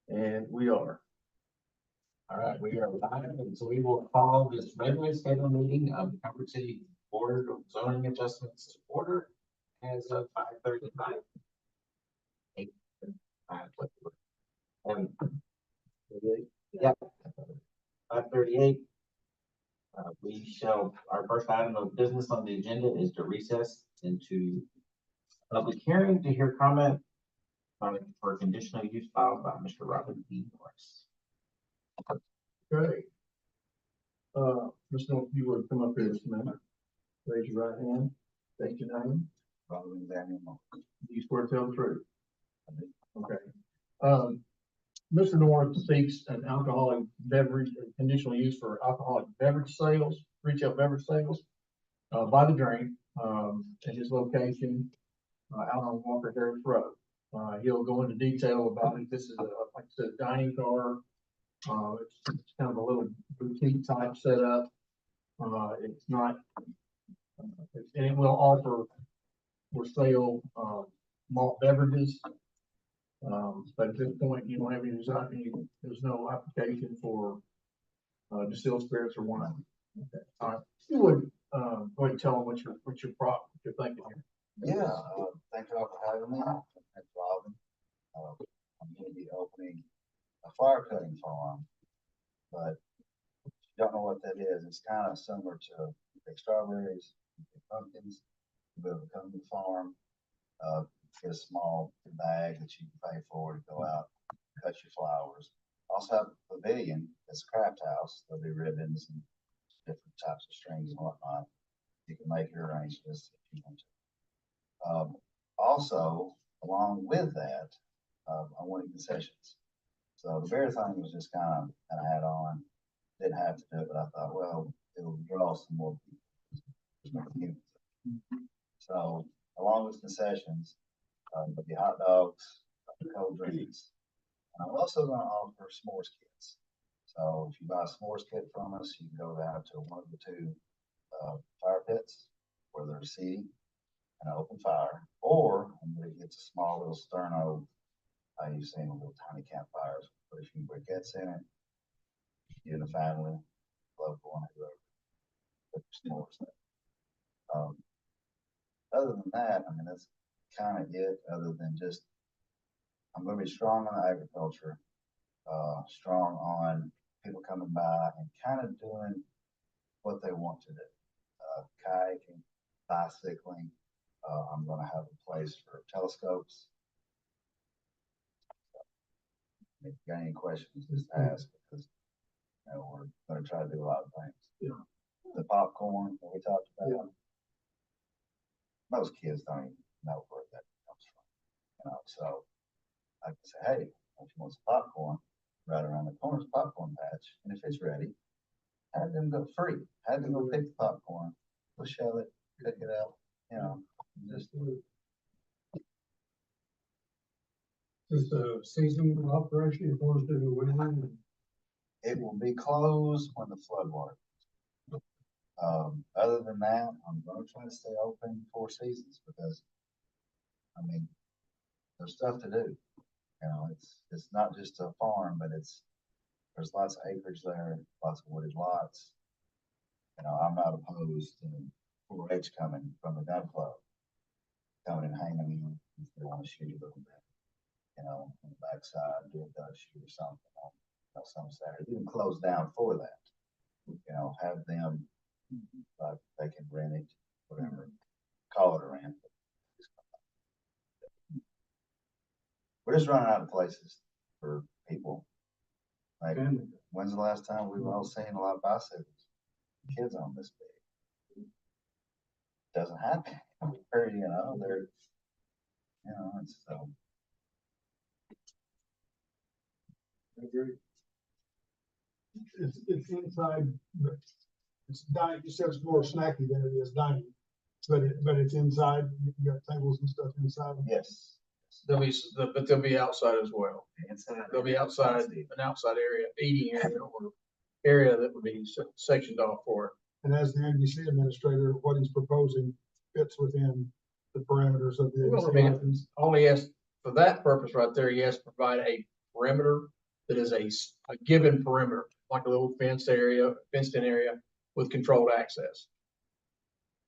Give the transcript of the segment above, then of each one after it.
And we are. All right, we are live, and so we will call this regularly scheduled meeting of the Comfort City Board of Zoning Adjustments to order as of 5:35. And, yeah, 5:38. Our first item of business on the agenda is to recess into public hearing to hear comment for conditional use filed by Mr. Robert D. Morris. Okay. Mr. North, you would come up here just a minute. Raise your right hand. State your name. Robert Daniel Morris. Do you swear to tell the truth? Okay. Mr. North seeks an alcoholic beverage, conditional use for alcoholic beverage sales, retail beverage sales, by the drink, at his location, out on Walker Harris Road. He'll go into detail about it. This is like I said, dining car. It's kind of a little boutique type setup. It's not, and it will offer for sale, malt beverages. But at this point, you don't have any design, there's no application for, distilled spirits or wine. Okay. All right. You would, go ahead and tell them what you're thinking here. Yeah, thank you all for having me. Thanks, Robin. I'm going to be opening a flower cutting farm, but if you don't know what that is, it's kind of similar to big strawberries, big pumpkins. You be able to come to the farm, get a small bag that you can pay for to go out, cut your flowers. Also have a pavilion, it's a craft house. There'll be ribbons and different types of strings and whatnot. You can make your arrangements if you want to. Also, along with that, I wanted concessions. So the beer thing was just kind of had on. Didn't have to do it, but I thought, well, it'll draw some more people. So along with concessions, there'll be hot dogs, cold drinks. And I'm also going to offer s'mores kits. So if you buy a s'mores kit from us, you can go down to one of the two fire pits where there's seating and an open fire, or it's a small little sterno. You've seen little tiny campfires, put a few briquettes in it. You and the family, loved one, whoever, put your s'mores. Other than that, I mean, that's kind of it. Other than just, I'm going to be strong on agriculture, strong on people coming by and kind of doing what they want to do. Kayaking, bicycling. I'm going to have a place for telescopes. If you got any questions, just ask, because we're going to try to do a lot of things. Yeah. The popcorn that we talked about. Yeah. Most kids don't even know where that comes from. So I can say, hey, if you want some popcorn, right around the corner is a popcorn patch, and if it's ready, have them go free. Have them go pick the popcorn, we'll shell it, pick it out, just do it. Is a seasonal operation opposed to the winter? It will be closed when the flood water. Other than that, I'm going to try to stay open 4 seasons because, I mean, there's stuff to do. It's not just a farm, but there's lots of acreage there, lots of wooded lots. I'm not opposed to 4-H coming from the gun club, coming and hanging me if they want to shoot a little bit. On the backside, do a duck shoot or something on some Saturday. You can close down for that. Have them, they can rent it, whatever, call it a rent. We're just running out of places for people. Like, when's the last time we've all seen a lot of bicycles? Kids on this big. Doesn't happen. They're, it's so. It's inside, but it's dining. You said it's more snacky than it is dining, but it's inside. You got tables and stuff inside. Yes. But they'll be outside as well. Inside. They'll be outside, an outside area, eating area, or area that would be sectioned off for it. And as the NBC administrator, what he's proposing fits within the parameters of the Only asked for that purpose right there. He has to provide a perimeter that is a given perimeter, like a little fenced in area with controlled access.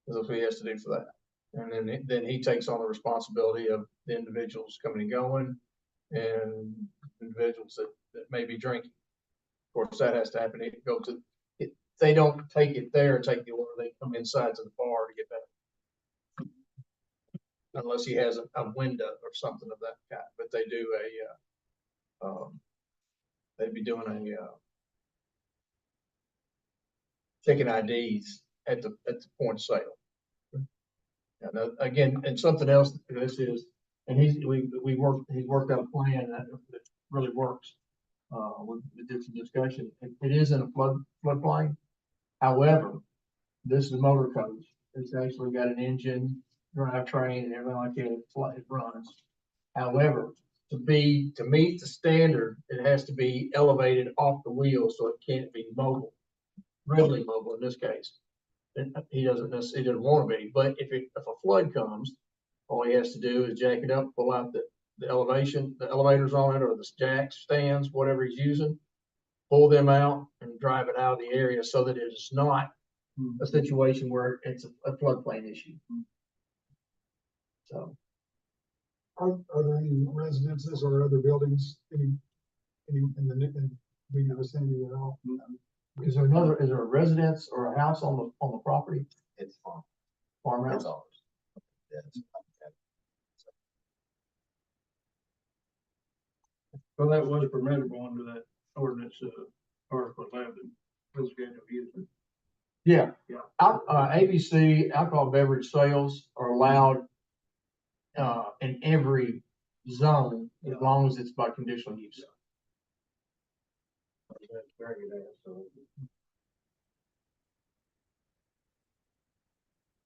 That's what he has to do for that. And then he takes on the responsibility of the individuals coming and going and individuals that may be drinking. Of course, that has to happen. It go to, they don't take it there and take the order. They come inside to the bar to get that. Unless he has a window or something of that kind, but they do they'd be doing checking IDs at the point of sale. And again, and something else, this is, and he's worked out a plan that really works. We did some discussion. It is in a floodplain. However, this is a motor coach. It's actually got an engine, drivetrain, and everything like that. It runs. However, to meet the standard, it has to be elevated off the wheel, so it can't be mobile, readily mobile in this case. He doesn't want to be, but if a flood comes, all he has to do is jack it up, pull out the elevators on it, or the jacks, stands, whatever he's using, pull them out and drive it out of the area so that it is not a situation where it's a floodplain issue. So. Are there any residences or other buildings, in the vicinity at all? Is there a residence or a house on the property? It's farm, Farmhouse? it's ours. Yeah, it's- Well, that was permissible under that ordinance, Article 11, residential use. Yeah. Yeah. ABC alcohol beverage sales are allowed in every zone as long as it's by conditional use. That's very good, so.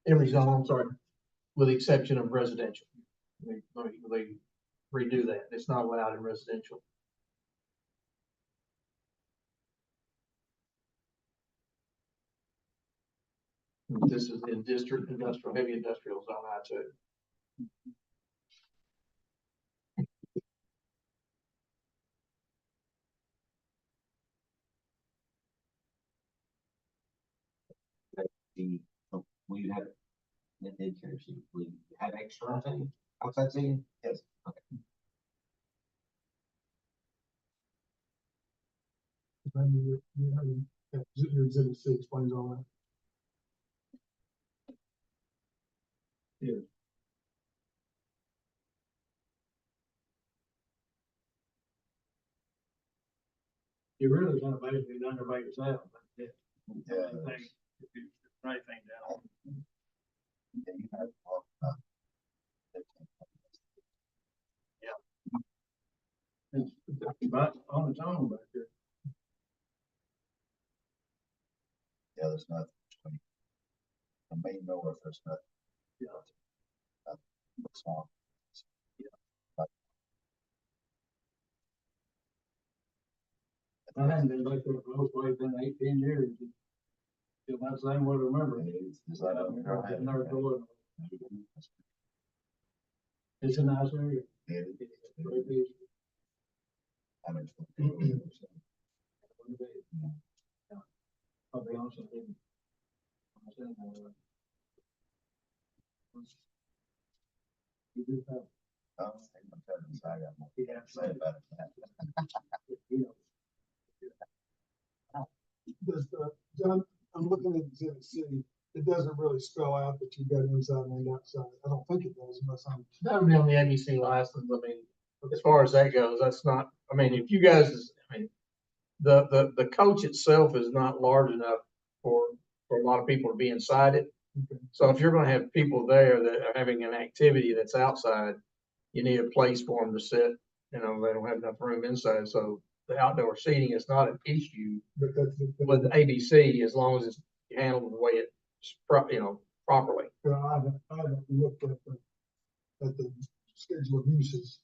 Every zone, I'm sorry, with the exception of residential. They redo that. It's not allowed in residential. This is in district industrial, heavy industrial zone I-2. Will you have, it did care, so will you have extra seating, outside seating? Yes. Your exhibit C explains all that. You really kind of basically done it by yourself. Yeah. Anything, if you write things down. Yeah, you have to walk about 15. It's about on its own back there. Yeah, there's nothing between. The main north, there's nothing. Yeah. Small. I hadn't been back there for most ways in 18 years. Still not saying what I remember. It's right up there. I've never go in. It's a nice area. Yeah, Very peaceful. I mean, I'll be honest with you. I'm saying, you do have, I don't think my cousins, I got more you to have say about it. you know, Does, John, I'm looking at exhibit C, it doesn't really spell out that you've got inside and outside. I don't think it does unless I'm. That would be on the ABC license. I mean, as far as that goes, that's not, I mean, if you guys, I mean, the coach itself is not large enough for a lot of people to be inside it. So if you're gonna have people there that are having an activity that's outside, you need a place for them to sit. You know, they don't have enough room inside, so the outdoor seating is not an issue But that's, with ABC as long as it's handled the way it's, properly. I haven't looked at the schedule of uses,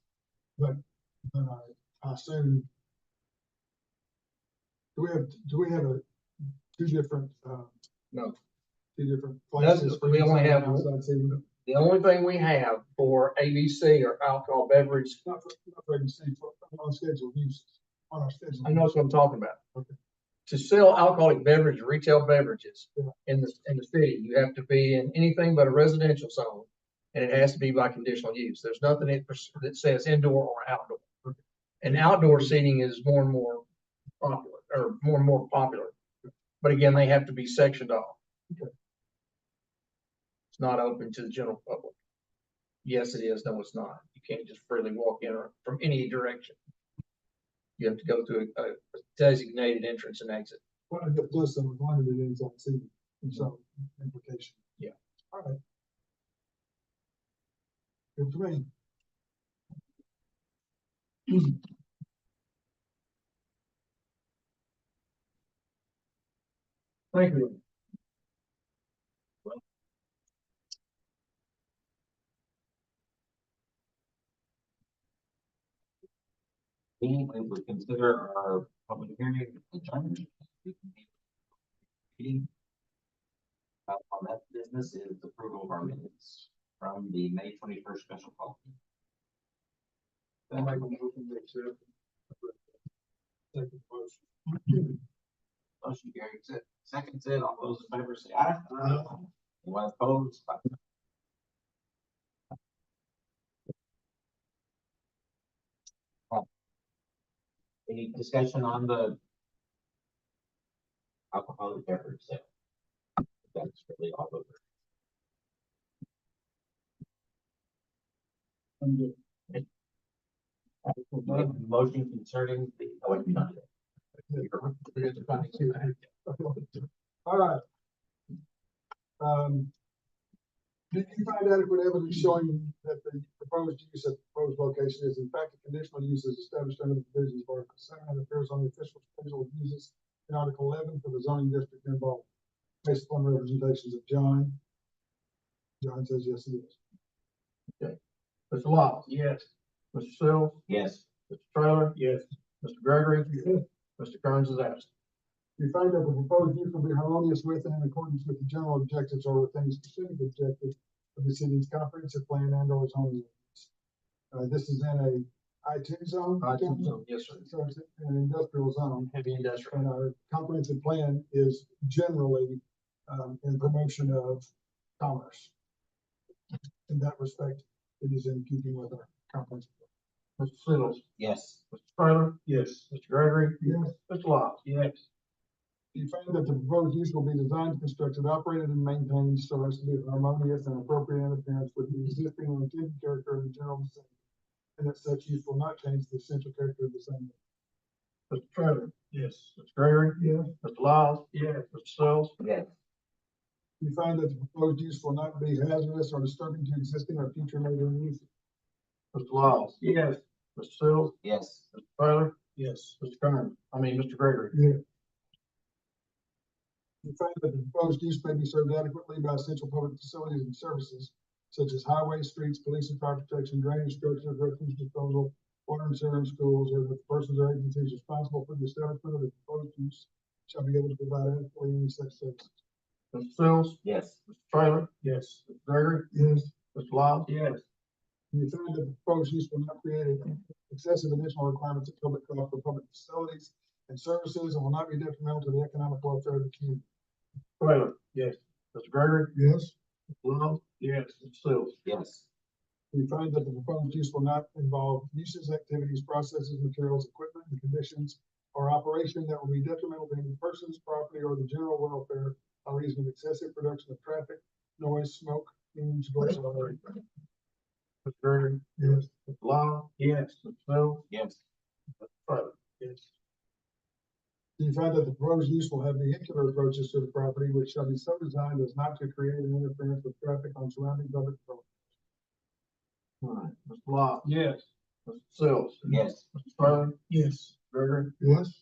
but I assume. Do we have two different, No. two different That's- places? we only have- outside seating? The only thing we have for ABC or alcohol beverage Not for ABC, for unscheduled uses. on our schedule. I know what I'm talking about. Okay. To sell alcoholic beverage, retail beverages Yeah. in the city, you have to be in anything but a residential zone. And it has to be by conditional use. There's nothing that says indoor or outdoor. And outdoor seating is more and more popular, or more and more popular. But again, they have to be sectioned off. Okay. It's not open to the general public. Yes, it is. No, it's not. You can't just freely walk in or from any direction. You have to go through a designated entrance and exit. Well, I guess just some limited inside seating, and so implication. Yeah. All right. Good for me. Thank you. We would consider our public hearing adjourned. Meeting. On that business is approval of our minutes from the May 21st special call. I'll make a motion to accept. Second motion. Motion carries it. Second said, all those in favor say aye. Anyone opposed? Any discussion on the alcoholic beverage sale? That's really all over. Motion concerning the. Oh, wait, not yet. We have to find a cue. All right. Did you find adequate evidence showing that the proposed use at the proposed location is in fact a conditional use as established under the provisions of Article 7 and appears on the official schedule of uses in Article 11 for the zoning district involved, based upon representations of John? John says yes, it is. Mr. Lott? Yes. Mr. Sills? Yes. Mr. Trailer? Yes. Mr. Gregory? Mr. Kearns is absent. You find that the proposed use will be harmonious with and in accordance with the general objectives or with any specific objective of the city's comprehensive plan and or zoning. This is in a I2 zone. Yes, sir. So it's an industrial zone, Heavy industrial. and our comprehensive plan is generally in promotion of commerce. In that respect, it is in keeping with our comprehensive plan. Mr. Sills? Yes. Mr. Trailer? Yes. Mr. Gregory? Yes. Mr. Lott? Yes. You find that the proposed use will be designed, constructed, operated, and maintained so as to be harmonious and appropriate in appearance with the existing and intended character of the general vicinity, and that such use will not change the essential character of the same. Mr. Trailer? Yes. Mr. Gregory? Yes. Mr. Lyles? Yes. Mr. Sills? Yes. You find that the proposed use will not be hazardous or disturbing to existing or future neighboring uses. Mr. Lyles? Yes. Mr. Sills? Yes. Mr. Trailer? Yes. Mr. Kearns? Mr. Gregory? Yeah. You find that the proposed use may be served adequately by essential public facilities and services such as highways, streets, police and fire protection, drainage structures, refuse disposal, water and sewer and schools, or that the persons or agencies responsible for the establishment of the proposed use shall be able to provide adequately any such services. Mr. Sills? Yes. Mr. Trailer? Yes. Mr. Gregory? Yes. Mr. Lyles? Yes. You find that the proposed use will not create excessive additional requirements of public cost for public facilities and services and will not be detrimental to the economic welfare of the community. Trailer? Yes. Mr. Gregory? Yes. Mr. Lyles? Yes. Mr. Sills? Yes. We find that the proposed use will not involve uses, activities, processes, materials, equipment, and conditions or operation that will be detrimental to any person's property or the general welfare by reason of excessive production of traffic, noise, smoke, fumes, voice, or. Mr. Gregory? Yes. Mr. Lyles? Yes. Mr. Sills? Yes. Mr. Trailer? Yes. You find that the proposed use will have vehicular approaches to the property, which shall be so designed as not to create an interference with traffic on surrounding public roads. All right. Mr. Lott? Yes. Mr. Sills? Yes. Mr. Trailer? Yes. Gregory? Yes.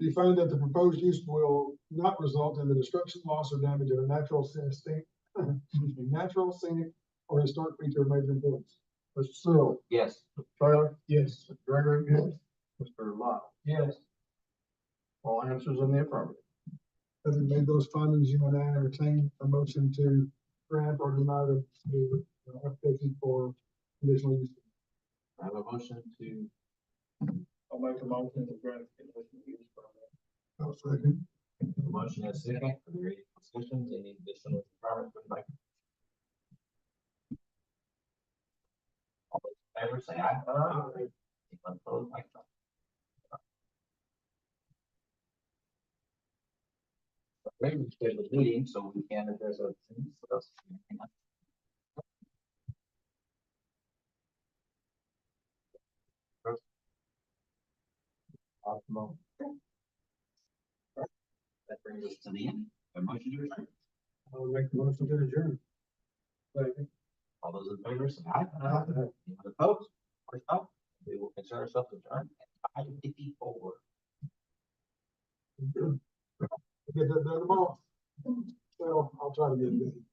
You find that the proposed use will not result in the destruction, loss, or damage of a natural scenic, natural, scenic, or historic feature of major importance. Mr. Sills? Yes. Mr. Trailer? Yes. Mr. Gregory? Yes. Mr. Lott? Yes. All answers in the affirmative. Having made those findings, you may now entertain a motion to grant or deny the application for conditional use. I have a motion to. I'll make a motion to grant conditional use permit. I'll second. Motion is second, are there any discussions, any additional requirements would like? All those in favor say aye. Anyone opposed, like sign. Maybe we schedule a meeting so we can address other things. What else? Optimal. That brings us to the end. A motion to adjourn. I'll make the motion to adjourn. Second. All those in favor say aye. Anyone opposed? First up, we will consider ourselves adjourned at 5:54. Get that done tomorrow. So I'll try to get it done.